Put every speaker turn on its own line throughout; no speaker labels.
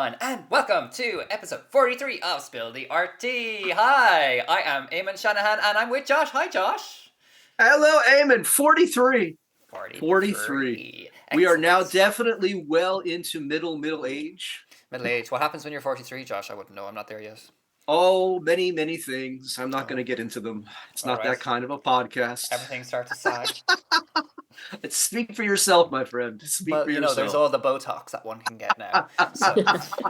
everyone, and welcome to episode 43 of Spill the RT. Hi, I am Eamon Shanahan, and I'm with Josh. Hi, Josh.
Hello, Eamon. 43.
43.
We are now
Excellent.
definitely well into middle age.
Middle age. What happens when you're 43, Josh? I wouldn't know. I'm not there yet.
Oh, many things. I'm not going to get into them. It's not that kind of a podcast.
Everything starts to sag.
Speak for yourself, my friend. Speak for yourself.
There's all the Botox that one can get now. So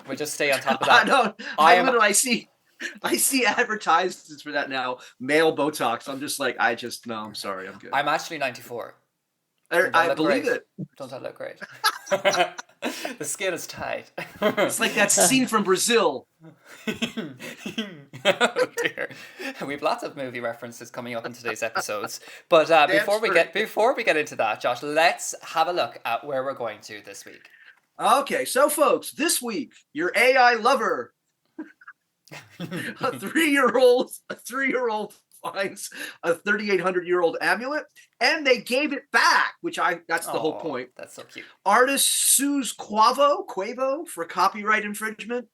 we just stay on top of that.
I see advertisements for that now. Male Botox. I'm just like, no, I'm sorry. I'm good.
I'm actually 94.
I believe it.
Don't that look great? The skin is tight.
It's like that scene from Brazil.
Oh dear. We've lots of movie references coming up in today's episodes. But before we get into that, Josh, let's have a look at where we're going to this week.
Okay, so folks, this week, your AI lover, a three-year-old finds a 3,800-year-old amulet, and they gave it back, that's the whole point.
That's so cute.
Artist sues Quavo for copyright infringement.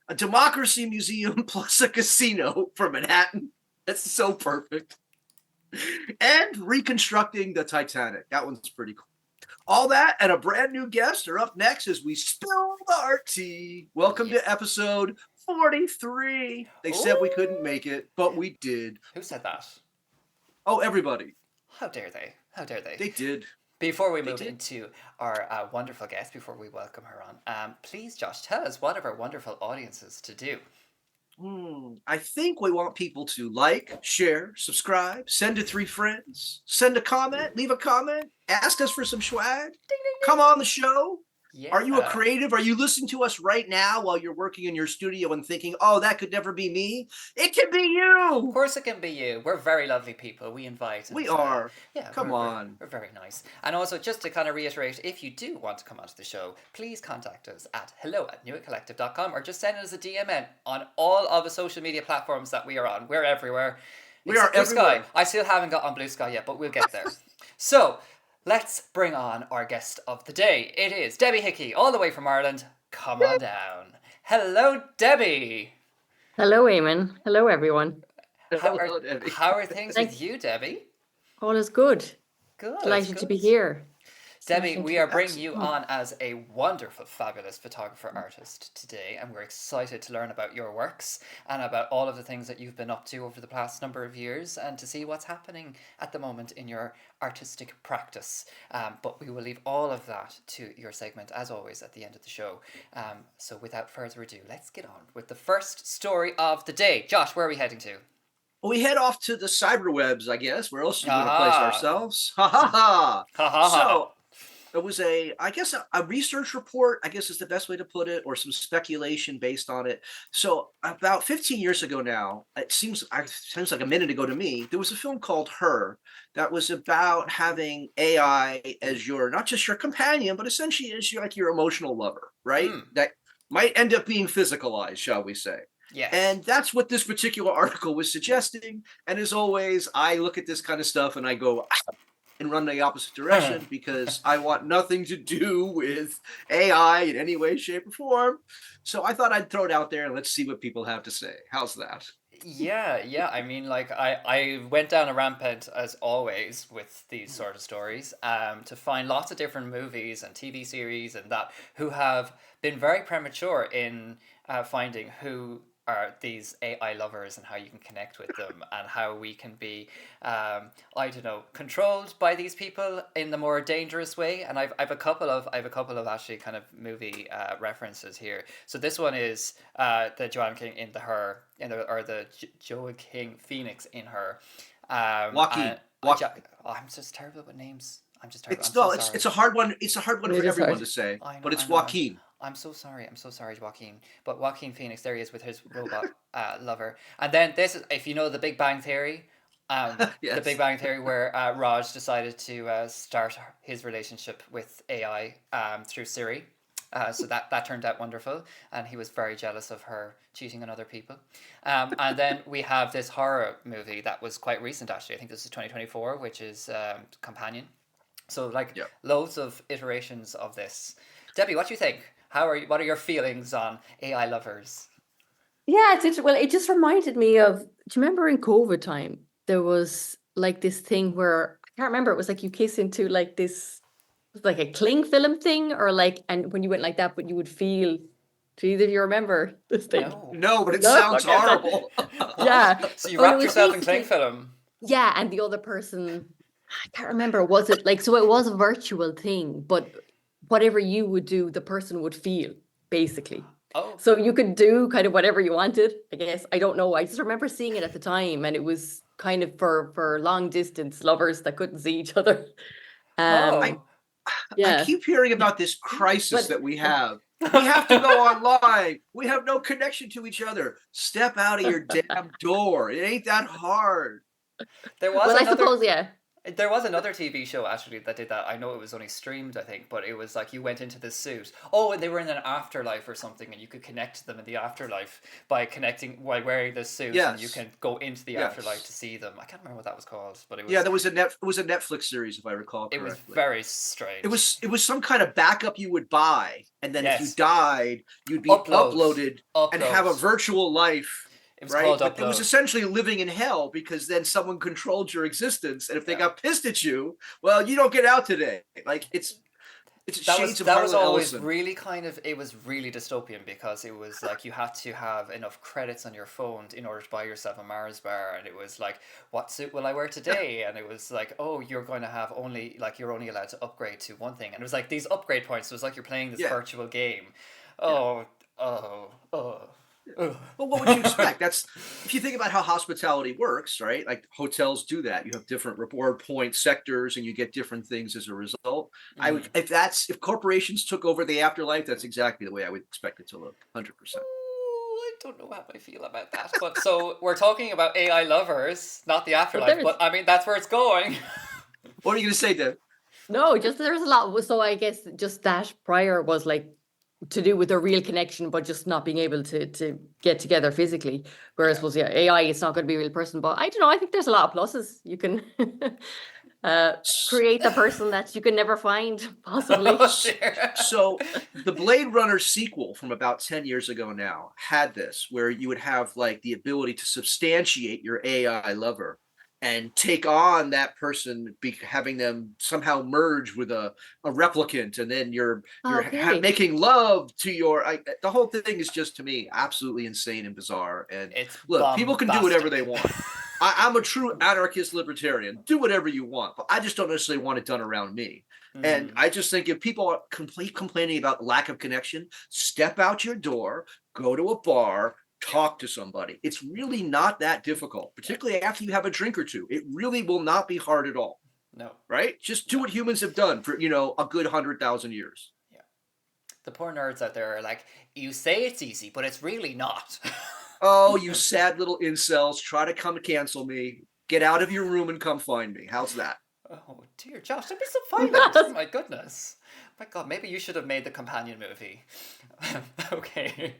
A democracy museum plus a casino for Manhattan. That's so perfect. And reconstructing the Titanic. That one's pretty cool. All that and a brand new guest are up next as we spill the RT. Welcome to episode 43. They said we couldn't make it, but we did.
Who said that?
Oh, everybody.
How dare they?
They did.
Before we move into our wonderful guest, before we welcome her on, please, Josh, tell us what of our wonderful audiences to do.
I think we want people to like, share, subscribe, send to 3 friends, send a comment, leave a comment, ask us for some swag, come on the show. Yeah. Are you a creative? Are you listening to us right now while you're working in your studio and thinking, oh, that could never be me? It can be you.
Of course it can be you. We're very lovely people. We invite.
We are.
Yeah.
Come on.
We're very nice. And also, just to kind of reiterate, if you do want to come onto the show, please contact us at hello@newitcollective.com or just send us a DM on all of the social media platforms that we are on. We're everywhere.
We are everywhere.
Sky. I still haven't got on Blue Sky yet, but we'll get there. So, let's bring on our guest of the day. It is Debbie Hickey, all the way from Ireland. Come on down. Hello, Debbie.
Hello, Eamon. Hello, everyone.
How are things with you, Debbie?
All is good.
Good.
Delighted to be here.
Debbie, we are bringing you on as a wonderful, fabulous photographer artist today, and we're excited to learn about your works and about all of the things that you've been up to over the past number of years and to see what's happening at the moment in your artistic practice. But we will leave all of that to your segment, as always, at the end of the show. So without further ado, let's get on with the first story of the day. Josh, where are we heading to?
We head off to the cyberwebs, I guess. Where else are we going to place ourselves? Ha ha ha.
Ha ha ha.
So, it was a research report, I guess is the best way to put it, or some speculation based on it. So about 15 years ago now, it seems like a minute ago to me, there was a film called Her that was about having AI as not just your companion, but essentially as your emotional lover, right? That might end up being physicalized, shall we say.
Yes.
And that's what this particular article was suggesting. And as always, I look at this kind of stuff and I go, and run the opposite direction because I want nothing to do with AI in any way, shape, or form. So I thought I'd throw it out there and let's see what people have to say. How's that?
Yeah. I mean, like, I went down a rampant, as always, with these sort of stories, to find lots of different movies and TV series and that who have been very premature in finding who are these AI lovers and how you can connect with them and how we can be, controlled by these people in the more dangerous way. And I've a couple of actually kind of movie references here. So this one is the Joaquin in the Her the Joaquin Phoenix in Her.
Joaquin.
I'm just terrible with names.
It's a hard one. It's a hard one for everyone to say. But it's Joaquin.
I'm so sorry, Joaquin. But Joaquin Phoenix, there he is with his robot lover. And then this is, if you know The Big Bang Theory, yes. The Big Bang Theory, where Raj decided to start his relationship with AI through Siri. So that turned out wonderful, and he was very jealous of her cheating on other people. And then we have this horror movie that was quite recent, actually. I think this is 2024, which is Companion. So loads of iterations of this. Debbie, what do you think? What are your feelings on AI lovers?
Yeah, it's interesting. Well, it just reminded me of, do you remember in COVID time, there was like this thing where, I can't remember, it was like you kiss into like this, it was like a cling film thing, or like, and when you went like that, but you would feel, do either of you remember this thing?
No.
No, but it
No?
sounds
Okay, so,
horrible.
yeah.
So you
But it
wrapped
was
yourself in cling
basically,
film.
yeah, and the other person, I can't remember, was it like, so it was a virtual thing, but whatever you would do, the person would feel, basically.
Oh,
So you could do kind of whatever you wanted, I guess. I don't know. I just remember seeing it at the time, and it was kind of for long distance lovers that couldn't see each other.
I
Um,
oh.
I
yeah.
keep hearing about this crisis
But
that we have. We have to go online. We have no connection to each other. Step out of your damn door. It ain't that hard.
There was
well, I
another
suppose, yeah.
There was another TV show actually that did that. I know it was only streamed, I think, but it was like you went into this suit. Oh, and they were in an afterlife or something, and you could connect to them in the afterlife by wearing this suit, and you
Yes.
can go into the afterlife to
Yes.
see them. I can't remember what that was called, but
Yeah, there was it was a Netflix series, if I recall
it was
correctly.
very
It
strange.
was some kind of backup you would buy, and then if you
Yes,
died, you'd be
upload,
uploaded and have a
upload.
virtual life,
It was
right?
called
But it was
upload.
essentially living in hell because then someone controlled your existence, and if they
Yeah.
got pissed at you, well, you don't get out today. Like it's shades of
That was
Harlan
always
Ellison.
really it was really dystopian because it was like you had to have enough credits on your phone in order to buy yourself a Mars bar, and it was like, what suit will I wear today? And it was like, oh, you're going to have only like you're only allowed to upgrade to one thing, and it was like these upgrade points. It was like you're playing this
Yeah,
virtual game.
yeah.
Oh, oh, oh, oh.
Well, what would you expect? That's if you think about how hospitality works, right? Like hotels do that. You have different reward point sectors, and you get different things as a result. I would,
Mm.
if corporations took over the afterlife, that's exactly the way I would expect it to look. 100%.
Ooh, I don't know how I feel about that. But so we're talking about AI lovers, not the
But
afterlife.
there's,
But I mean, that's where it's going.
What are you going to say, Deb?
no, just there's a lot. So I guess just that prior was like to do with a real connection, but just not being able to get together physically. Whereas
Yeah.
was, yeah, AI, it's not going to be a real person. But I don't know. I think there's a lot of pluses. You can uh, create the person that you can never find, possibly.
Oh dear.
So the Blade Runner sequel from about 10 years ago now had this, where you would have like the ability to substantiate your AI lover and take on that person, having them somehow merge with a replicant, and then you're
Okay.
making love to the whole thing is just, to me, absolutely insane and bizarre. And
It's
look, people can do whatever they
bombastic.
want. I'm a true anarchist libertarian. Do whatever you want, but I just don't necessarily want it done around me. And
Mm.
I just think if people are complaining about lack of connection, step out your door, go to a bar, talk to somebody. It's really not that difficult,
Yeah.
particularly after you have a drink or two. It really will not be hard at all,
No.
right? Just do
No.
what humans have done for, a good 100,000 years.
Yeah. The poor nerds out there are like, you say it's easy, but it's really not.
Oh, you sad little incels, try to come cancel me. Get out of your room and come find me. How's that?
Oh dear, Josh, don't be so violent. My goodness. My God, maybe you should have made the companion movie. Okay.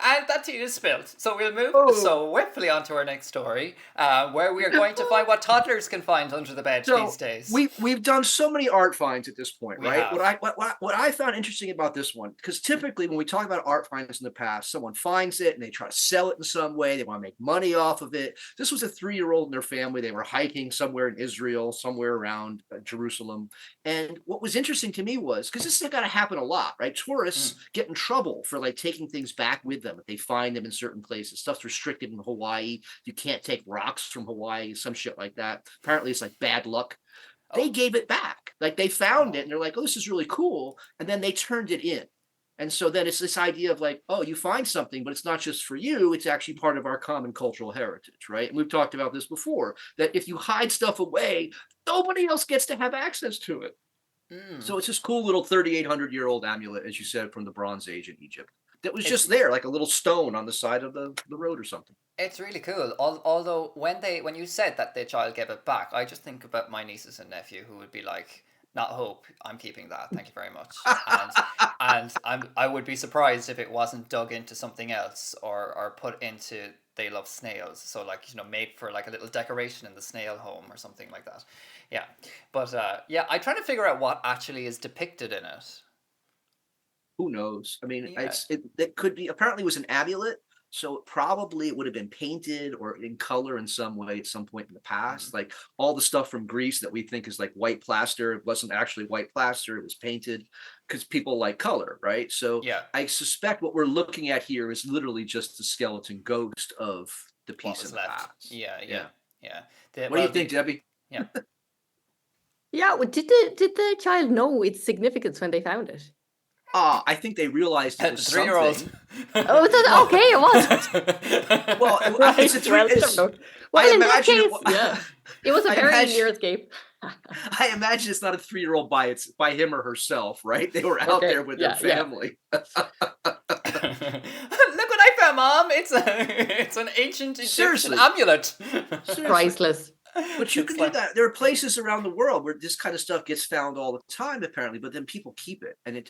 And that tea is spilled. So we'll move
Oh,
swiftly on to our next story, where we are going to find what toddlers can find under the bed these
so
days.
we've done so many art finds at this point,
We
right? What
have.
I what I found interesting about this one, because typically when we talk about art finds in the past, someone finds it and they try to sell it in some way. They want to make money off of it. This was a 3-year-old and their family. They were hiking somewhere in Israel, somewhere around Jerusalem. And what was interesting to me was, because this is going to happen a lot, right?
Mm.
Tourists get in trouble for like taking things back with them if they find them in certain places. Stuff's restricted in Hawaii. You can't take rocks from Hawaii, some shit like that. Apparently, it's like bad luck. They
Oh.
gave it back. Like they found it
Oh.
and they're like, oh, this is really cool. And then they turned it in. And so then it's this idea of like, oh, you find something, but it's not just for you. It's actually part of our common cultural heritage, right? And we've talked about this before, that if you hide stuff away, nobody else gets to have access to it.
Mm.
So it's this cool little 3,800-year-old amulet, as you said, from the Bronze Age in Egypt, that was
It's
just there, like a little stone on the side of the road or something.
It's really cool. Although when you said that the child gave it back, I just think about my nieces and nephew who would be like, "Not hope. I'm keeping that. Thank you very much." I would be surprised if it wasn't dug into something else or put into they love snails. So like made for like a little decoration in the snail home or something like that. Yeah, but yeah, I'm trying to figure out what actually is depicted in it.
Who knows? I mean,
Yeah.
it could be, apparently it was an amulet. So probably it would have been painted or in color in some way at some point in the past. Like all the stuff from Greece that we think is like white plaster, it wasn't actually white plaster, it was painted because people like color, right? So
Yeah.
I suspect what we're looking at here is literally just the skeleton ghost of the
What
piece
was
in the
left?
past.
Yeah.
What do you think, Debbie?
Yeah.
Yeah, well, did the child know its significance when they found it?
I think they realized it
The
was
3-year-old.
something.
Oh, okay, it was.
Well,
Right,
it's a three.
well,
It's,
well,
I
in that
imagine
case, yeah, it was a
I
very
imagine-
near escape.
I imagine it's not a 3-year-old by him or herself, right? They were out
Okay,
there with their
yeah.
family.
Look what I found, Mom! It's an ancient Egyptian
Seriously.
amulet.
Seriously.
Priceless.
But you
It's
can
like-
do that. There are places around the world where this kind of stuff gets found all the time, apparently. But then people keep it, and it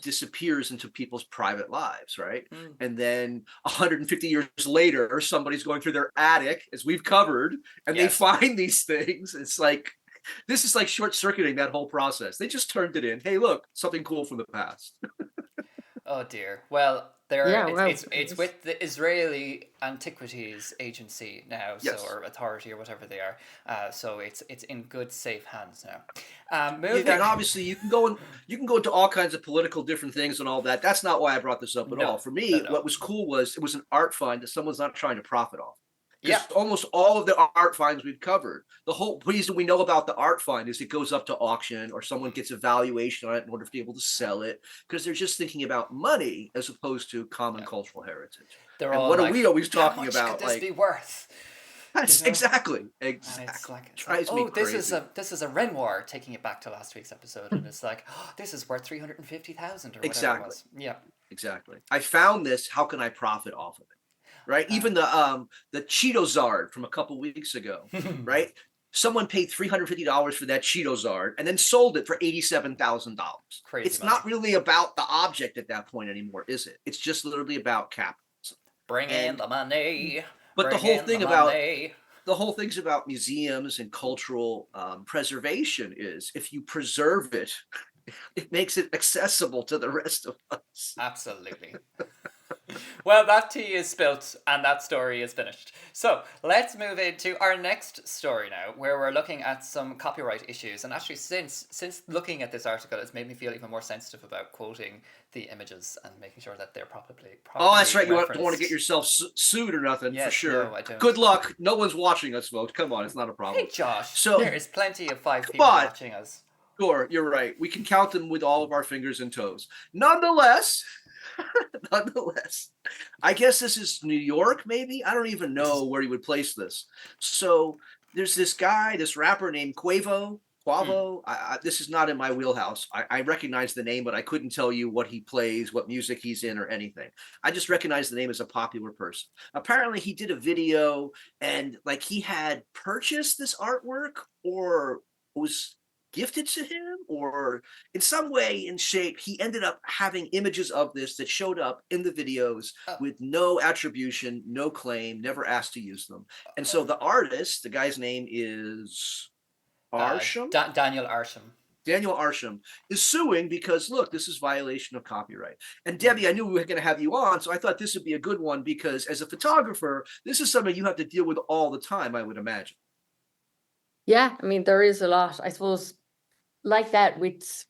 disappears into people's private lives, right? And then 150 years later, somebody's going through their attic, as we've covered, and they find these things. It's like this is like short-circuiting that whole process. They just turned it in. Hey, look, something cool from the past.
Oh dear. Well, it's
it's
with the Israeli Antiquities Agency now,
Yes.
or authority or whatever they are. So it's in good, safe hands now.
Yeah, and obviously you can go into all kinds of political different things and all that. That's not why I brought this up at all. For me, what was cool was it was an art find that someone's not trying to profit off. Because almost all of the art finds we've covered, the whole reason we know about the art find is it goes up to auction or someone gets a valuation on it in order to be able to sell it, because they're just thinking about money as opposed to common cultural heritage.
They're
and
all
what
like,
are we always talking
how much
about?
could this be worth?
That's exactly.
It's like,
Drives me crazy.
this is a Renoir, taking it back to last week's episode, and it's like, oh, this is worth 350,000 or whatever it was. Yeah.
Exactly. I found this. How can I profit off of it? Right. Even the Cheetozard from a couple weeks ago. Right. Someone paid $350 for that Cheetozard and then sold it for $87,000.
Crazy.
It's not really about the object at that point anymore, is it? It's just literally about capitalism.
Bring in the money.
But the whole thing's about museums and cultural preservation is if you preserve it, it makes it accessible to the rest of us.
Absolutely. Well, that tea is spilt and that story is finished. So let's move into our next story now, where we're looking at some copyright issues. And actually, since looking at this article, it's made me feel even more sensitive about quoting the images and making sure that they're properly
Oh, that's right.
referenced.
You don't want to get yourself sued or nothing, for sure.
No, I don't.
Good luck. No one's watching us, folks. Come on, it's not a problem.
Hey, Josh.
So
there is plenty of 5 people watching us.
Sure, you're right. We can count them with all of our fingers and toes. Nonetheless, I guess this is New York, maybe? I don't even know where you would place this. So there's this guy, this rapper named Quavo. This is not in my wheelhouse. I recognize the name, but I couldn't tell you what he plays, what music he's in, or anything. I just recognize the name as a popular person. Apparently, he did a video and like he had purchased this artwork or was gifted to him, or in some way in shape he ended up having images of this that showed up in the videos with no attribution, no claim, never asked to use them. And so the artist, the guy's name is Arsham.
Daniel Arsham.
Daniel Arsham is suing because look, this is violation of copyright. And Debbie, I knew we were going to have you on, so I thought this would be a good one because as a photographer, this is something you have to deal with all the time, I would imagine.
Yeah, I mean, there is a lot, I suppose, like that with,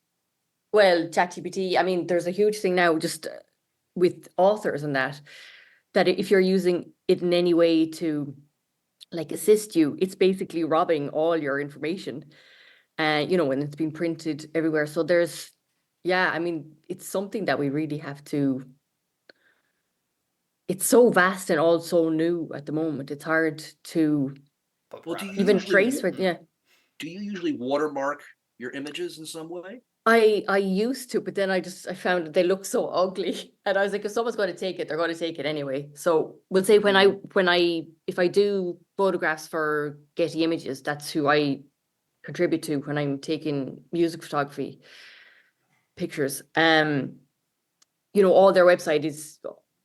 well, ChatGPT. I mean, there's a huge thing now just with authors and that if you're using it in any way to like assist you, it's basically robbing all your information, when it's been printed everywhere. So there's, I mean, it's something that we really have to, it's so vast and all so new at the moment. It's hard to even trace it. Yeah.
Do you usually watermark your images in some way?
I used to, but then I found that they look so ugly, and I was like, if someone's going to take it, they're going to take it anyway. So we'll say if I do photographs for Getty Images, that's who I contribute to when I'm taking music photography pictures. All their website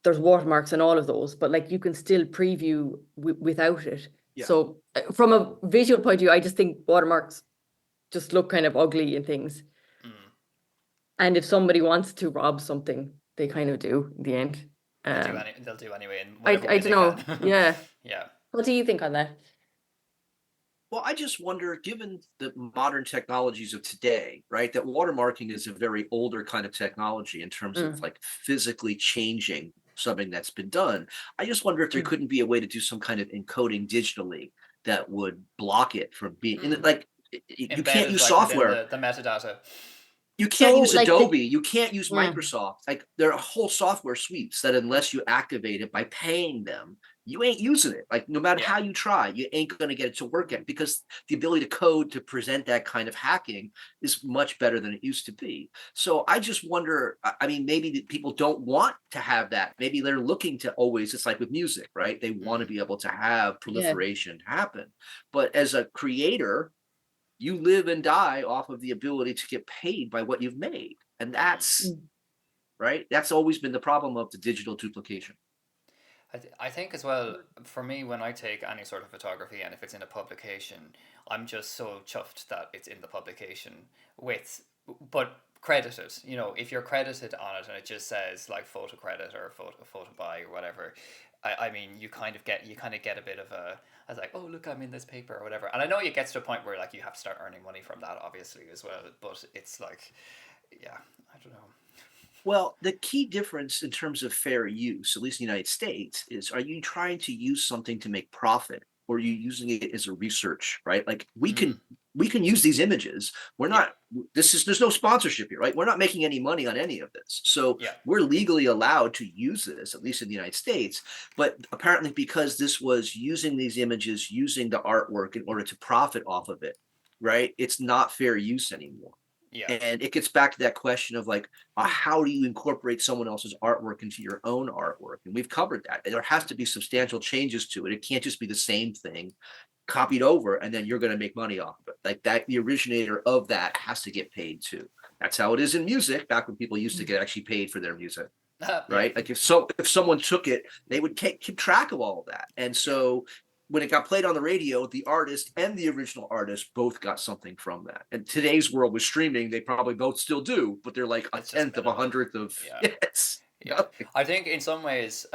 there's watermarks and all of those, but like you can still preview without it. Yeah. So from a visual point of view, I just think watermarks just look kind of ugly in things. And if somebody wants to rob something, they kind of do in the end.
They'll do anyway in whatever way
I don't know.
they can.
Yeah.
Yeah.
What do you think on that?
Well, I just wonder, given the modern technologies of today, right, that watermarking is a very older kind of technology in terms of like physically changing something that's been done. I just wonder if there couldn't be a way to do some kind of encoding digitally that would block it from being like you can't use software.
The metadata.
You can't use
like
Adobe. You can't use Microsoft. Like there are whole software suites that unless you activate it by paying them, you ain't using it. Like no matter how you try, you ain't going to get it to work at because the ability to code to present that kind of hacking is much better than it used to be. So I just wonder, I mean, maybe people don't want to have that. Maybe they're looking to always, it's like with music, right? They want to be able to have proliferation happen. But as a creator, you live and die off of the ability to get paid by what you've made. And that's right. That's always been the problem of the digital duplication.
I think as well, for me, when I take any sort of photography and if it's in a publication, I'm just so chuffed that it's in the publication but credited. You know, if you're credited on it and it just says like photo credit or photo buy or whatever, I mean, you kind of get a bit of a, I was like, oh look, I'm in this paper or whatever. And I know it gets to a point where like you have to start earning money from that, obviously as well. But it's like, yeah, I don't know.
Well, the key difference in terms of fair use, at least in the United States, is are you trying to use something to make profit or are you using it as a research, right? Like we can use these images. We're not, there's no sponsorship here, right? We're not making any money on any of this. So we're legally allowed to use this, at least in the United States. But apparently because this was using these images, using the artwork in order to profit off of it, right? It's not fair use anymore. Yeah. And it gets back to that question of like, how do you incorporate someone else's artwork into your own artwork? And we've covered that. There has to be substantial changes to it. It can't just be the same thing copied over and then you're going to make money off of it. Like that, the originator of that has to get paid too. That's how it is in music, back when people used to get actually paid for their music. Right? Like if someone took it, they would keep track of all of that. And so when it got played on the radio, the artist and the original artist both got something from that. And today's world with streaming, they probably both still do, but they're like a tenth of a hundredth of yes.
Yeah, I think in some ways,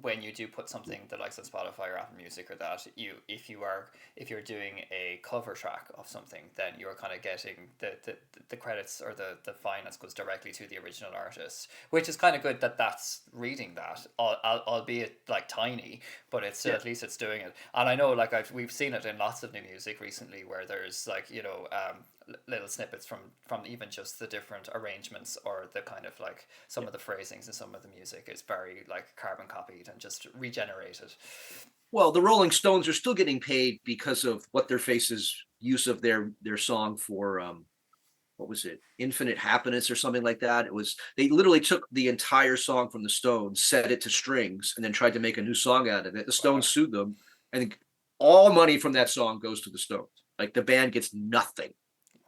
when you do put something that likes on Spotify or Apple Music or that, if you're doing a cover track of something, then you're kind of getting the credits or the finance goes directly to the original artist, which is kind of good that that's reading that, albeit like tiny, but it's still, at least it's doing it. And I know like we've seen it in lots of new music recently where there's like, you know, little snippets from even just the different arrangements or the kind of like some of the phrasings and some of the music is very like carbon copied and just regenerated.
Well, the Rolling Stones are still getting paid because of What Their Faces use of their song for what was it, Infinite Happiness or something like that. It was, they literally took the entire song from the Stones, set it to strings, and then tried to make a new song out of it. The Stones sued them, and all money from that song goes to the Stones. Like the band gets nothing.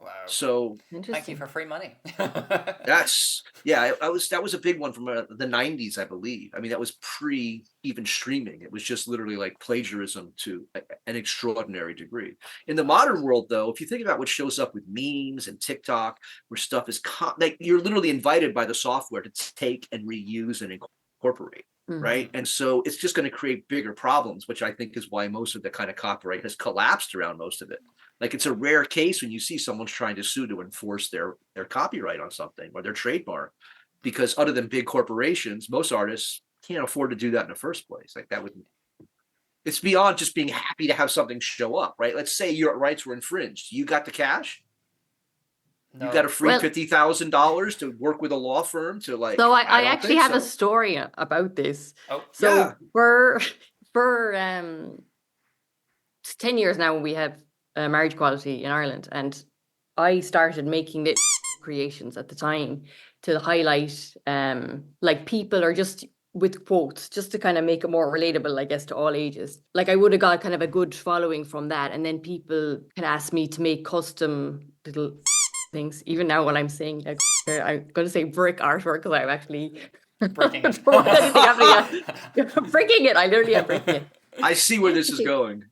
Wow.
So
thank you for free money.
That's that was a big one from the 90s, I believe. I mean, that was pre even streaming. It was just literally like plagiarism to an extraordinary degree. In the modern world, though, if you think about what shows up with memes and TikTok, where stuff is like you're literally invited by the software to take and reuse and incorporate. Right. And so it's just going to create bigger problems, which I think is why most of the kind of copyright has collapsed around most of it. Like it's a rare case when you see someone's trying to sue to enforce their copyright on something or their trademark, because other than big corporations, most artists can't afford to do that in the first place. Like that would, it's beyond just being happy to have something show up, right? Let's say your rights were infringed. You got the cash. No. You got a free $50,000 to work with a law firm to like.
So I actually have a story about this.
Oh,
so for 10 years now, we have marriage equality in Ireland, and I started making the creations at the time to highlight like people are just with quotes just to kind of make it more relatable, I guess, to all ages. Like I would have got kind of a good following from that, and then people can ask me to make custom little things. Even now when I'm saying like, I'm going to say brick artwork because I'm actually
breaking it.
Breaking it. I literally am breaking it.
I see where this is going.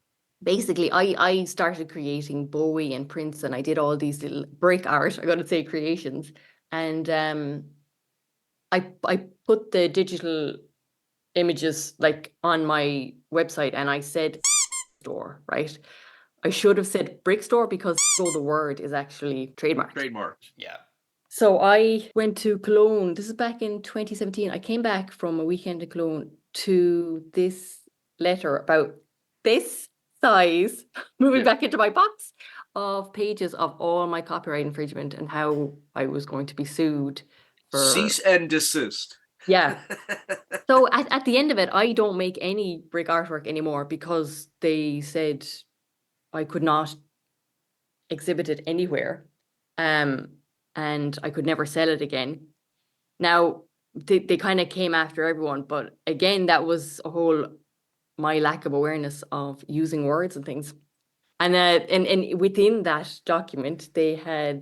Basically, I started creating Bowie and Prince, and I did all these little brick art, I'm going to say creations and I put the digital images like on my website, and I said store, right? I should have said brick store because the word is actually trademarked.
Trademarked.
Yeah.
So I went to Cologne. This is back in 2017. I came back from a weekend in Cologne to this letter about this size, moving back into my box of pages of all my copyright infringement and how I was going to be sued for
cease and desist.
Yeah. So at the end of it, I don't make any brick artwork anymore because they said I could not exhibit it anywhere. And I could never sell it again. Now, they kind of came after everyone, but again, that was my lack of awareness of using words and things. And within that document, they had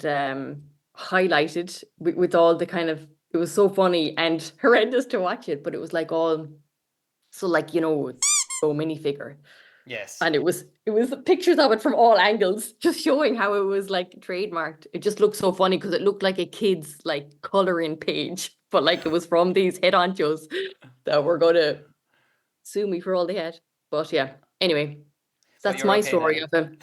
highlighted with all the kind of, it was so funny and horrendous to watch it, but it was like all, so like, minifigure.
Yes.
And it was pictures of it from all angles, just showing how it was like trademarked. It just looked so funny because it looked like a kid's like coloring page, but like it was from these head honchos that were going to sue me for all they had. But yeah, anyway, that's my story of them.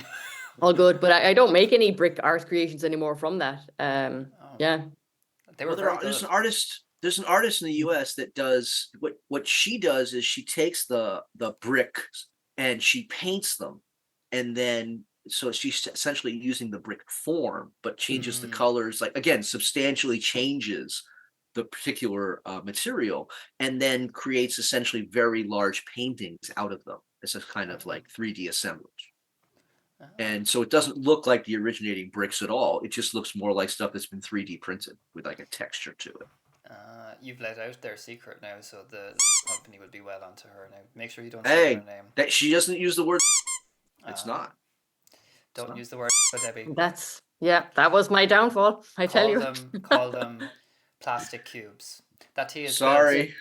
All good, but I don't make any brick art creations anymore from that. Yeah.
They were
there's an artist in the US that does what she does is she takes the bricks and she paints them, and then so she's essentially using the brick form but changes the colors, like again substantially changes the particular material, and then creates essentially very large paintings out of them as a kind of like 3D assemblage. And so it doesn't look like the originating bricks at all. It just looks more like stuff that's been 3D printed with like a texture to it.
You've let out their secret now, so the company will be well onto her now. Make sure you don't say her name.
That she doesn't use the word. It's not.
Don't use the word, Debbie.
That was my downfall. I tell you.
Call them plastic cubes. That tea is
sorry,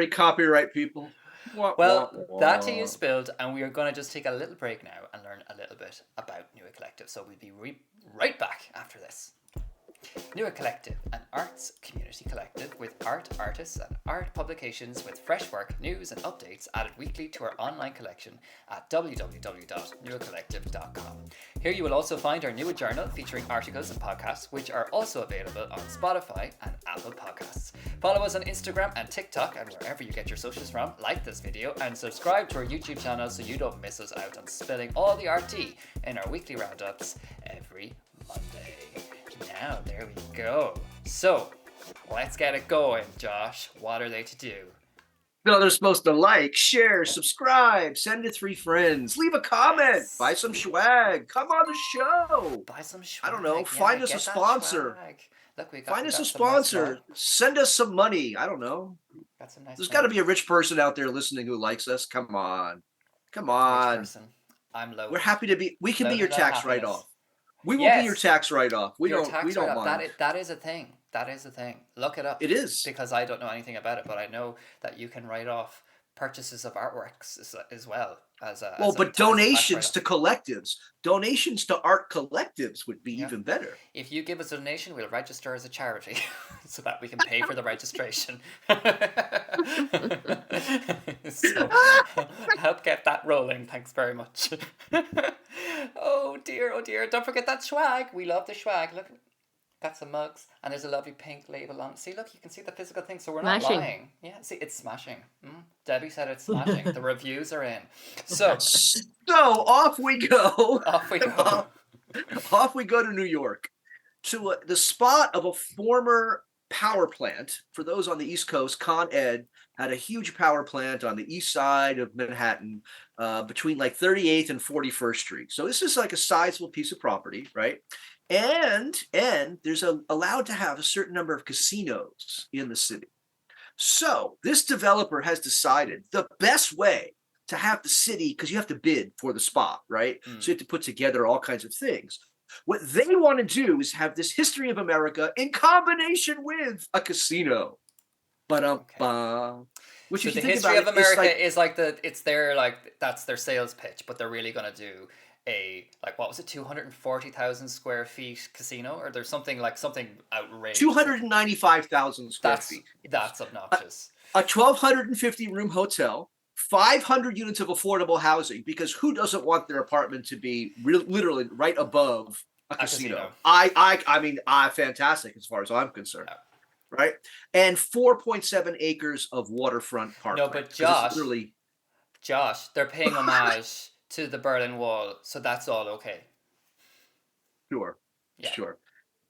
copyright people.
Well, that tea is spilled, and we are going to just take a little break now and learn a little bit about Newer Collective. So we'll be right back after this. Newer Collective, an arts community collective with art artists and art publications with fresh work, news and updates added weekly to our online collection at www.newercollective.com. Here you will also find our Newer Journal featuring articles and podcasts, which are also available on Spotify and Apple Podcasts. Follow us on Instagram and TikTok and wherever you get your socials from. Like this video and subscribe to our YouTube channel so you don't miss us out on spilling all the art tea in our weekly roundups every Monday. Now, there we go. So, let's get it going, Josh. What are they to do?
No, they're supposed to like, share, subscribe, send to 3 friends, leave a comment, buy some swag, come on the show.
Buy some swag.
I don't know. Find us a sponsor.
Look,
find us a sponsor. Send us some money. I don't know.
That's a nice.
There's got to be a rich person out there listening who likes us. Come on. Come on.
Rich person. I'm low.
We're happy to be. We can be your tax write-off. We will be your tax write-off. We don't mind.
That is a thing. That is a thing. Look it up.
It is.
Because I don't know anything about it, but I know that you can write off purchases of artworks as well.
But donations to collectives. Donations to art collectives would be even better.
If you give us a donation, we'll register as a charity so that we can pay for the registration. So, help get that rolling. Thanks very much. Oh dear. Don't forget that swag. We love the swag. Look, got some mugs, and there's a lovely pink label on. See, look, you can see the physical thing, so we're not lying. Yeah, see, it's smashing. Debbie said it's smashing. The reviews are in. So
off we go.
Off we go.
Off we go to New York, to the spot of a former power plant. For those on the East Coast, Con Ed had a huge power plant on the east side of Manhattan, between like 38th and 41st Street. So this is like a sizable piece of property, right? And there's allowed to have a certain number of casinos in the city. So this developer has decided the best way to have the city, because you have to bid for the spot, right? So you have to put together all kinds of things. What they want to do is have this history of America in combination with a casino. Which,
so
if you
the
think
history
about
of America is like that's their sales pitch, but they're really going to do like what was it, 240,000 square feet casino, or there's something outrageous.
295,000 square feet.
That's obnoxious.
A 1,250 room hotel, 500 units of affordable housing, because who doesn't want their apartment to be literally right above a casino? I mean, fantastic as far as I'm concerned. Yeah. Right? And 4.7 acres of waterfront parkland.
No, but Josh, they're paying homage to the Berlin Wall, so that's all okay.
Sure.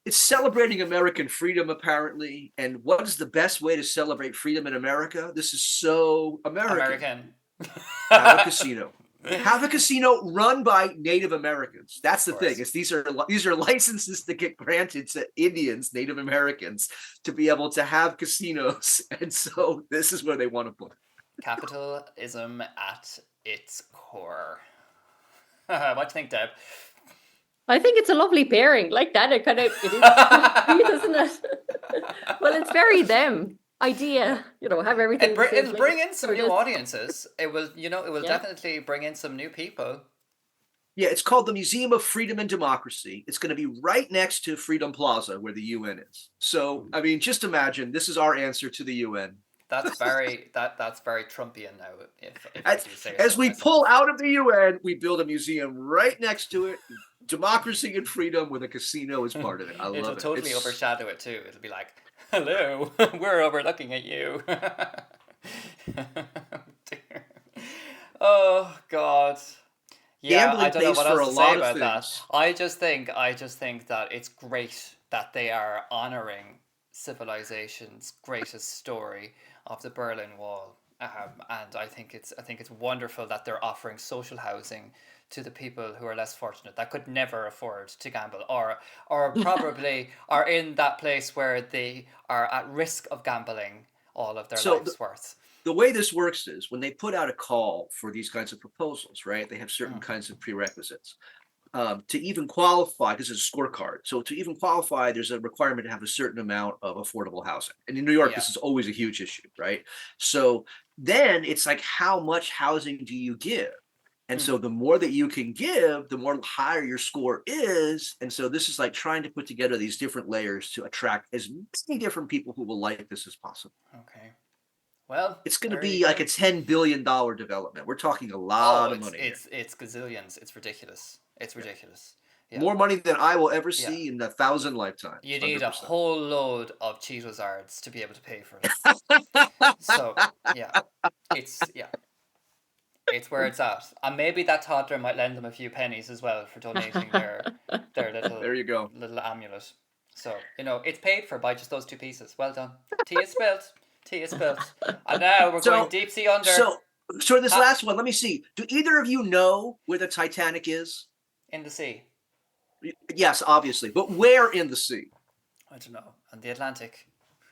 It's celebrating American freedom, apparently. And what is the best way to celebrate freedom in America? This is so American. Have a casino. Have a casino run by Native Americans. That's the thing. These are licenses that get granted to Indians, Native Americans, to be able to have casinos. And so this is where they want to put it.
Capitalism at its core. What do you think, Deb?
I think it's a lovely pairing. Like that, it is sweet, isn't it? Well, it's very them idea, have everything.
It'll bring in some new audiences. It will, definitely bring in some new people.
Yeah, it's called the Museum of Freedom and Democracy. It's going to be right next to Freedom Plaza, where the UN is. So, I mean, just imagine this is our answer to the UN.
That's very Trumpian now.
As we pull out of the UN, we build a museum right next to it. Democracy and freedom with a casino as part of it. I love it.
It'll totally overshadow it too. It'll be like, hello, we're overlooking at you. Oh God. Yeah,
gambling
I don't know what else to say about
that.
I just think that it's great that they are honoring civilization's greatest story of the Berlin Wall, and I think it's wonderful that they're offering social housing to the people who are less fortunate, that could never afford to gamble, or probably are in that place where they are at risk of gambling all of their life's worth.
The way this works is when they put out a call for these kinds of proposals, right? They have certain kinds of prerequisites. To even qualify, because it's a scorecard. So to even qualify, there's a requirement to have a certain amount of affordable housing. And in New York, this is always a huge issue, right? So then it's like, how much housing do you give? And so the more that you can give, the more higher your score is. And so this is like trying to put together these different layers to attract as many different people who will like this as possible.
Okay. Well,
it's going to be like a $10 billion development. We're talking a lot of money.
It's gazillions. It's ridiculous. It's ridiculous.
Yeah. More money than I will ever see in 1,000 lifetimes.
You need 100%. A whole load of Cheetosards to be able to pay for it. So it's where it's at. And maybe that toddler might lend them a few pennies as well for donating their little
there you go.
Little amulet. So, it's paid for by just those two pieces. Well done. Tea is spilt. And now we're going deep sea under.
So this last one, let me see. Do either of you know where the Titanic is?
In the sea.
Yes, obviously. But where in the sea?
I don't know. On the Atlantic.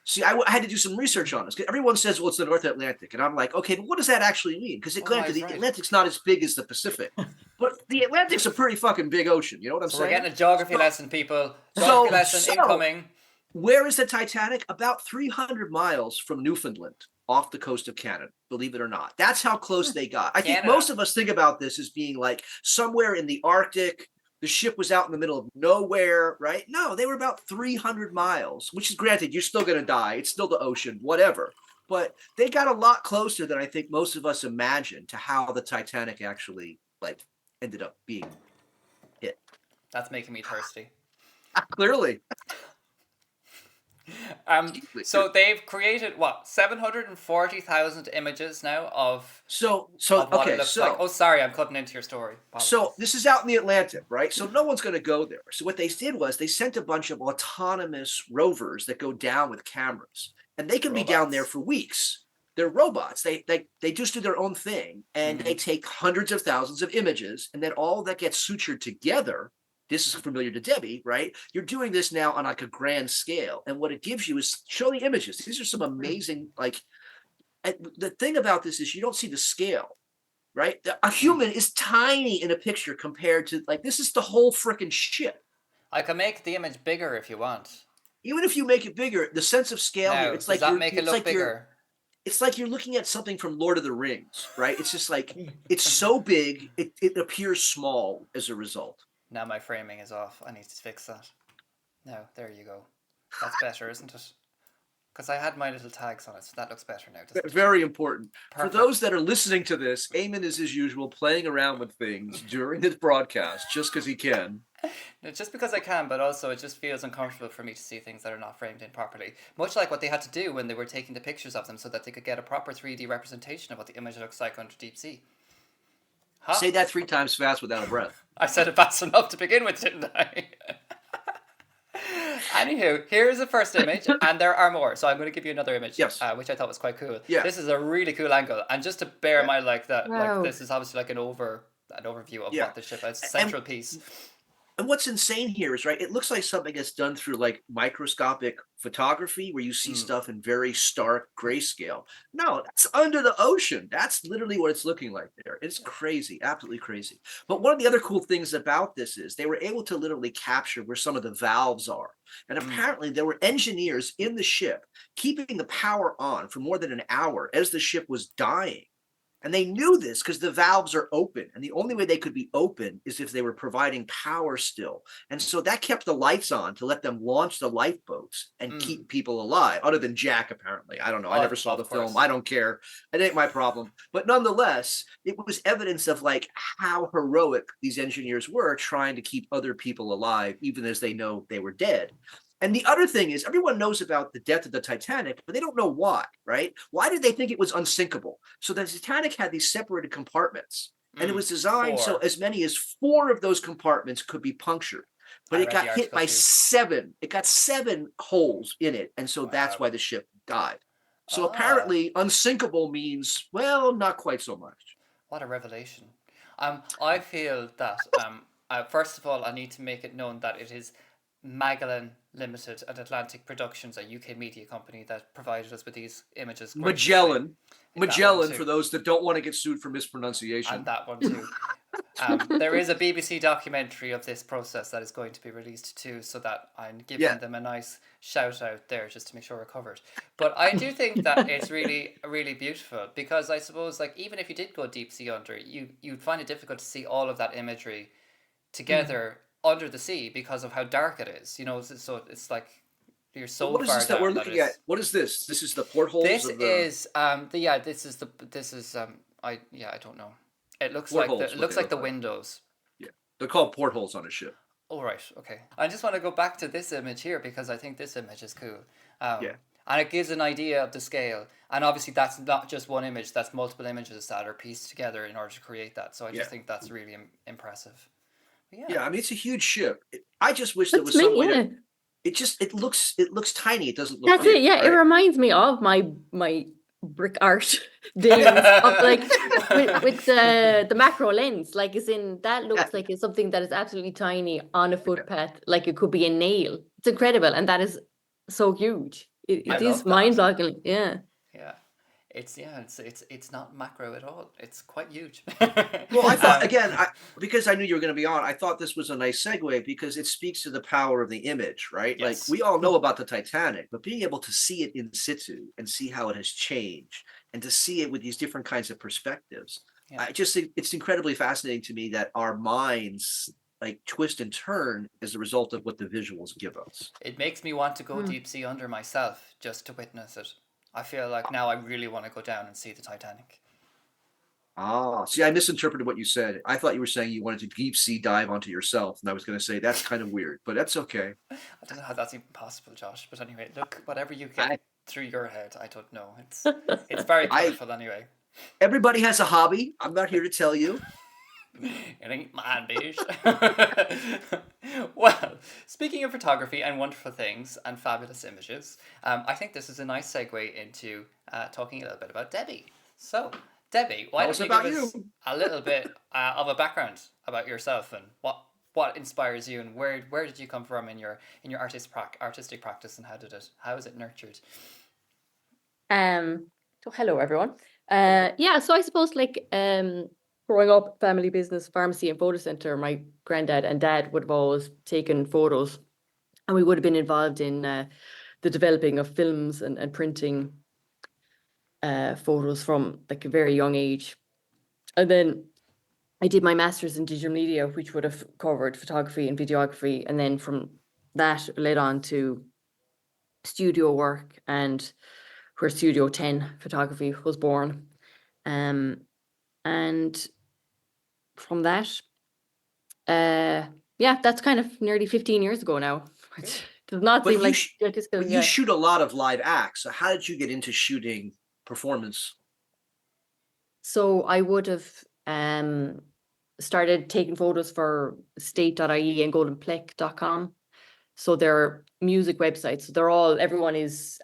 See, I had to do some research on this. Everyone says, well, it's the North Atlantic. And I'm like, okay, but what does that actually mean? Because granted, the Atlantic's not as big as the Pacific. But the Atlantic's a pretty fucking big ocean. You know what I'm saying?
We're getting a geography lesson, people. Geography lesson incoming.
Where is the Titanic? About 300 miles from Newfoundland, off the coast of Canada, believe it or not. That's how close they got. I think most of us think about this as being like somewhere in the Arctic. The ship was out in the middle of nowhere, right? No, they were about 300 miles, which is granted, you're still going to die. It's still the ocean, whatever. But they got a lot closer than I think most of us imagine to how the Titanic actually ended up being hit.
That's making me thirsty.
Clearly.
So they've created 740,000 images now of what it looks like. Oh, sorry, I'm cutting into your story. Apologies.
So this is out in the Atlantic, right? So no one's going to go there. So what they did was they sent a bunch of autonomous rovers that go down with cameras, and they can be down there for weeks. They're robots. They just do their own thing, and they take hundreds of thousands of images, and then all that gets sutured together. This is familiar to Debbie, right? You're doing this now on like a grand scale. And what it gives you is show the images. These are some amazing, the thing about this is you don't see the scale, right? A human is tiny in a picture compared to this is the whole freaking ship.
I can make the image bigger if you want.
Even if you make it bigger, the sense of scale here, it's
does that make it look bigger?
it's like you're looking at something from Lord of the Rings, right? It's just like it's so big, it appears small as a result.
Now my framing is off. I need to fix that. No, there you go. That's better, isn't it? Because I had my little tags on it, so that looks better now. Doesn't it?
Very important.
Perfect.
For those that are listening to this, Eamon is as usual playing around with things during his broadcast just because he can.
Just because I can, but also it just feels uncomfortable for me to see things that are not framed in properly. Much like what they had to do when they were taking the pictures of them so that they could get a proper 3D representation of what the image looks like under deep sea.
Huh? Say that 3 times fast without a breath.
I said it fast enough to begin with, didn't I? Anywho, here's the first image, and there are more. So I'm going to give you another image,
yes.
Which I thought was quite cool.
Yeah.
This is a really cool angle, and just to bear in mind, like that, like this is obviously like an overview of what the ship is. Central piece.
And what's insane here is, right, it looks like something that's done through like microscopic photography where you see stuff in very stark grayscale. No, that's under the ocean. That's literally what it's looking like there. It's crazy, absolutely crazy. But one of the other cool things about this is they were able to literally capture where some of the valves are. And apparently there were engineers in the ship keeping the power on for more than an hour as the ship was dying. And they knew this because the valves are open. And the only way they could be open is if they were providing power still. And so that kept the lights on to let them launch the lifeboats and keep people alive, other than Jack, apparently. I don't know. I never saw the film. I don't care. It ain't my problem. But nonetheless, it was evidence of like how heroic these engineers were trying to keep other people alive, even as they know they were dead. And the other thing is, everyone knows about the death of the Titanic, but they don't know why, right? Why did they think it was unsinkable? So the Titanic had these separated compartments, and it was designed so as many as 4 of those compartments could be punctured. But it got hit by 7. It got 7 holes in it, and so that's why the ship died. So apparently, unsinkable means, well, not quite so much.
What a revelation. I feel that, first of all, I need to make it known that it is Magellan Limited and Atlantic Productions, a UK media company that provided us with these images.
Magellan for those that don't want to get sued for mispronunciation.
And that one too. There is a BBC documentary of this process that is going to be released too, so that I'm giving them a nice shout out there just to make sure we're covered. But I do think that it's really, really beautiful because I suppose like even if you did go deep sea under, you'd find it difficult to see all of that imagery together under the sea because of how dark it is, you know. So it's like you're so
what is
far
this that we're looking at? What is this? This is the portholes.
This is I don't know. It looks like the windows.
Yeah, they're called portholes on a ship.
Oh right, okay. I just want to go back to this image here because I think this image is cool. And it gives an idea of the scale. And obviously that's not just one image, that's multiple images that are pieced together in order to create that. So I just think that's really impressive.
Yeah, I mean it's a huge ship. I just wish there was some way to, it looks tiny. It doesn't look.
That's it. Yeah, right? It reminds me of my brick art days of like with the macro lens. Like, is in that looks like it's something that is absolutely tiny on a footpath. Like it could be a nail. It's incredible, and that is so huge. It is mind-boggling. Yeah.
Yeah. It's not macro at all. It's quite huge.
Well, I thought again, because I knew you were going to be on, I thought this was a nice segue because it speaks to the power of the image, right? Yes. Like we all know about the Titanic, but being able to see it in situ and see how it has changed and to see it with these different kinds of perspectives, I just think it's incredibly fascinating to me that our minds like twist and turn as a result of what the visuals give us.
It makes me want to go deep sea under myself just to witness it. I feel like now I really want to go down and see the Titanic.
See, I misinterpreted what you said. I thought you were saying you wanted to deep sea dive onto yourself, and I was going to say that's kind of weird, but that's okay.
I don't know how that's even possible, Josh. But anyway, look, whatever you get through your head, I don't know. It's very colorful anyway.
Everybody has a hobby. I'm not here to tell you.
It ain't mine, bitch. Well, speaking of photography and wonderful things and fabulous images, I think this is a nice segue into talking a little bit about Debbie. So, Debbie, why don't you give us a little bit of a background about yourself and what inspires you and where did you come from in your artistic practice and how is it nurtured?
So hello everyone. So I suppose like growing up, family business, pharmacy and photo center, my granddad and dad would have always taken photos and we would have been involved in the developing of films and printing photos from like a very young age. And then I did my master's in digital media, which would have covered photography and videography. And then from that led on to studio work, and where Studio 10 photography was born. And from that, that's kind of nearly 15 years ago now, which does not seem like
you shoot a lot of live acts. So how did you get into shooting performance?
So I would have started taking photos for state.ie and goldenplec.com. So they're music websites. So everyone is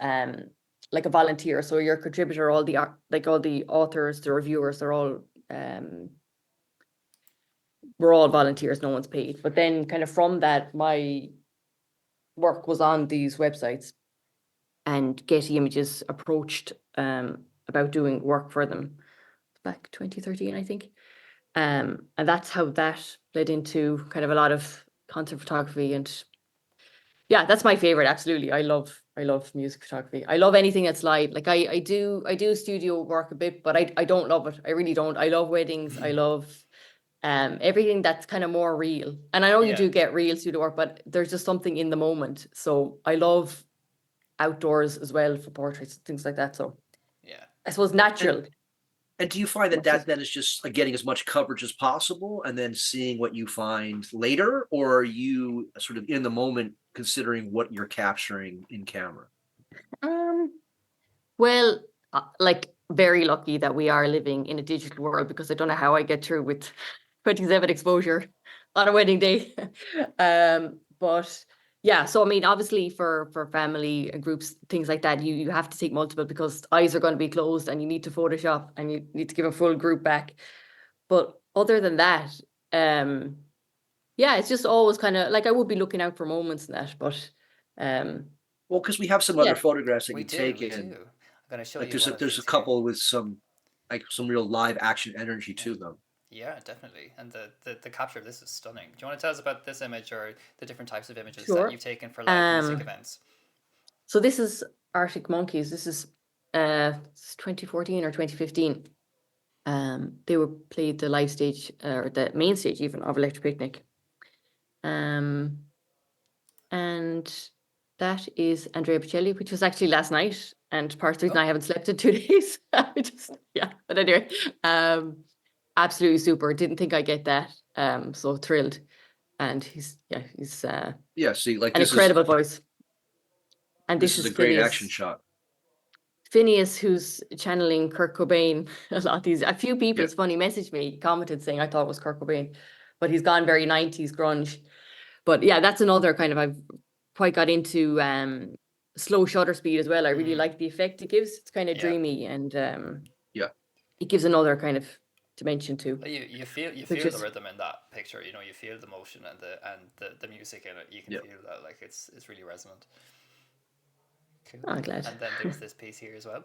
like a volunteer. So you're a contributor, all the authors, the reviewers, we're all volunteers, no one's paid. But then kind of from that, my work was on these websites, and Getty Images approached about doing work for them back 2013, I think. And that's how that led into kind of a lot of concert photography. And yeah, that's my favorite. Absolutely. I love music photography. I love anything that's live. Like I do studio work a bit, but I don't love it. I really don't. I love weddings. I love everything that's kind of more real. And I know you do get real studio work, but there's just something in the moment. So I love outdoors as well for portraits, things like that. So
yeah,
I suppose natural.
And do you find that then is just getting as much coverage as possible and then seeing what you find later, or are you sort of in the moment considering what you're capturing in camera?
Well, like very lucky that we are living in a digital world, because I don't know how I get through with 27 exposure on a wedding day. But yeah, so I mean, obviously for family and groups, things like that, you have to take multiple, because eyes are going to be closed and you need to Photoshop and you need to give a full group back. But other than that, yeah, it's just always kind of like I would be looking out for moments in that, but
well, because we have some other photographs that you've taken.
I'm going to show
like
you.
There's a couple with some real live action energy to them.
Yeah, definitely. And the capture of this is stunning. Do you want to tell us about this image or the different types of images that you've taken for live music events?
So this is Arctic Monkeys. This is 2014 or 2015. They played the live stage, or the main stage even, of Electric Picnic. And that is Andrea Bocelli, which was actually last night, and part of the reason I haven't slept in 2 days. But anyway, absolutely super. Didn't think I'd get that. So thrilled. And he's
see, like
an incredible voice. And
this is a great action shot.
Phineas, who's channeling Kurt Cobain a lot. A few people, it's funny, messaged me, commented saying I thought it was Kurt Cobain, but he's gone very 90s grunge. But yeah, that's another kind of, I've quite got into slow shutter speed as well. I really like the effect it gives. It's kind of dreamy, and it gives another kind of dimension too.
You feel the rhythm in that picture. You know, you feel the motion and the music in it. You can feel that, like it's really resonant. Cool.
Oh, I'm glad.
And then there's this piece here as well.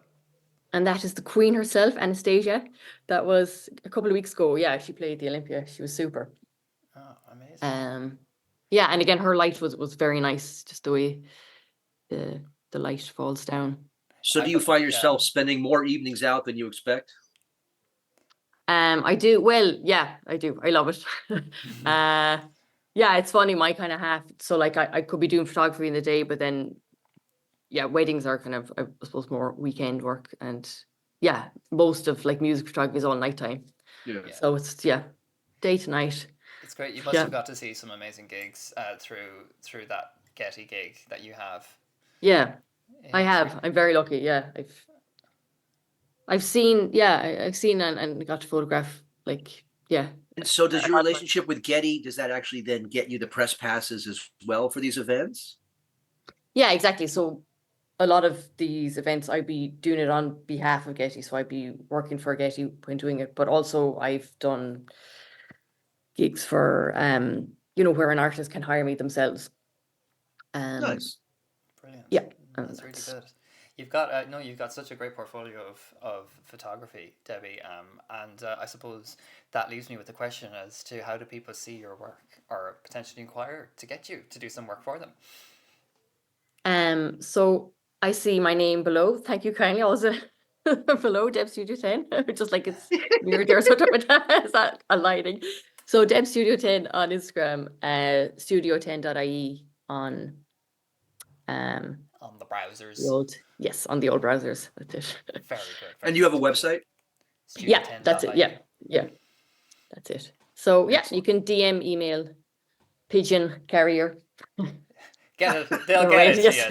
And that is the Queen herself, Anastasia. That was a couple of weeks ago. Yeah, she played the Olympia. She was super.
Oh, amazing.
Yeah, and again, her light was very nice. Just the way the light falls down.
So, do you find yourself spending more evenings out than you expect?
I do. Well, yeah, I do. I love it. Yeah, it's funny. My kind of half. So, like, I could be doing photography in the day, but then, yeah, weddings are kind of, I suppose, more weekend work, and yeah, most of like music photography is all nighttime.
Yeah.
So it's day to night.
It's great. You must have got to see some amazing gigs through that Getty gig that you have.
Yeah, I have. I'm very lucky. Yeah, I've seen. Yeah, I've seen and got to photograph. Like, yeah.
And so, does your relationship with Getty, does that actually then get you the press passes as well for these events?
Yeah, exactly. So a lot of these events, I'd be doing it on behalf of Getty. So I'd be working for Getty when doing it. But also I've done gigs for, where an artist can hire me themselves.
Nice.
Brilliant.
Yeah.
That's really good. You've got such a great portfolio of photography, Debbie. And I suppose that leaves me with the question as to how do people see your work or potentially inquire to get you to do some work for them?
So I see my name below. Thank you kindly. Also, below Deb Studio 10, just like it's weird there. So is that aligning? So Deb Studio 10 on Instagram, studio10.ie on
the browsers.
On the old browsers. That's it.
Very good.
And you have a website?
Yeah, that's it. Yeah, that's it. So yeah, you can DM, email, pigeon carrier.
Get it. They'll get it to you.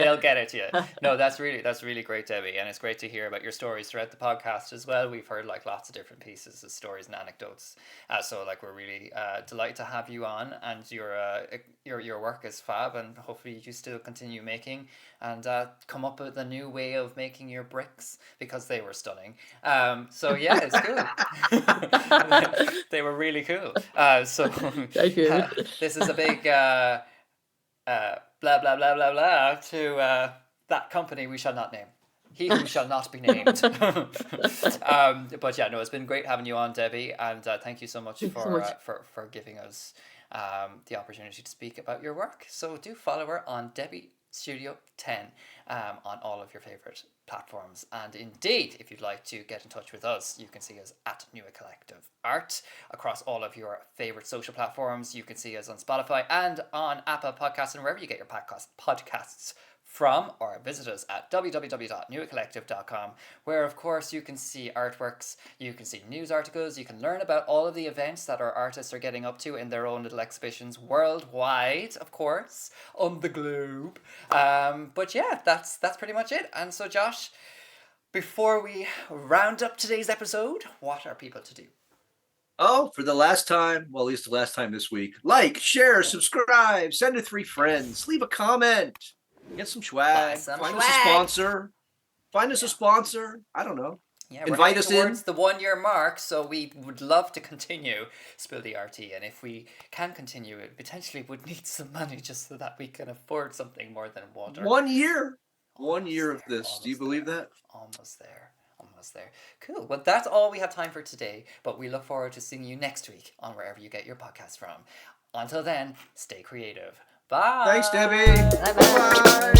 They'll get it to you. No, that's really great, Debbie, and it's great to hear about your stories throughout the podcast as well. We've heard like lots of different pieces of stories and anecdotes. So like we're really delighted to have you on, and your work is fab, and hopefully you still continue making and come up with a new way of making your bricks because they were stunning. So yeah, it's cool. They were really cool. So
Thank you.
This is a big. Blah blah blah blah blah to that company we shall not name. He who shall not be named. But yeah, no, it's been great having you on, Debbie, and thank you so much for giving us the opportunity to speak about your work. So do follow her on Debbie Studio 10 on all of your favorite platforms, and indeed if you'd like to get in touch with us, you can see us at New Collective Art across all of your favorite social platforms. You can see us on Spotify and on Apple Podcasts and wherever you get your podcasts from, or visit us at www.newcollective.com, where of course you can see artworks, you can see news articles, you can learn about all of the events that our artists are getting up to in their own little exhibitions worldwide, of course, on the globe. But yeah, that's pretty much it. And so Josh, before we round up today's episode, what are people to do?
Oh, for the last time, well, at least the last time this week, like, share, subscribe, send to 3 friends, leave a comment. Get some swag. Find us a sponsor. A sponsor. I don't know.
Yeah, invite us towards the 1 year mark, so we would love to continue Spill the RT, and if we can continue it, potentially would need some money just so that we can afford something more than water.
1 year. 1 year of this. Do you believe that?
Almost there. Cool. Well, that's all we have time for today, but we look forward to seeing you next week on wherever you get your podcast from. Until then, stay creative. Bye.
Thanks, Debbie.
Bye-bye.
Bye.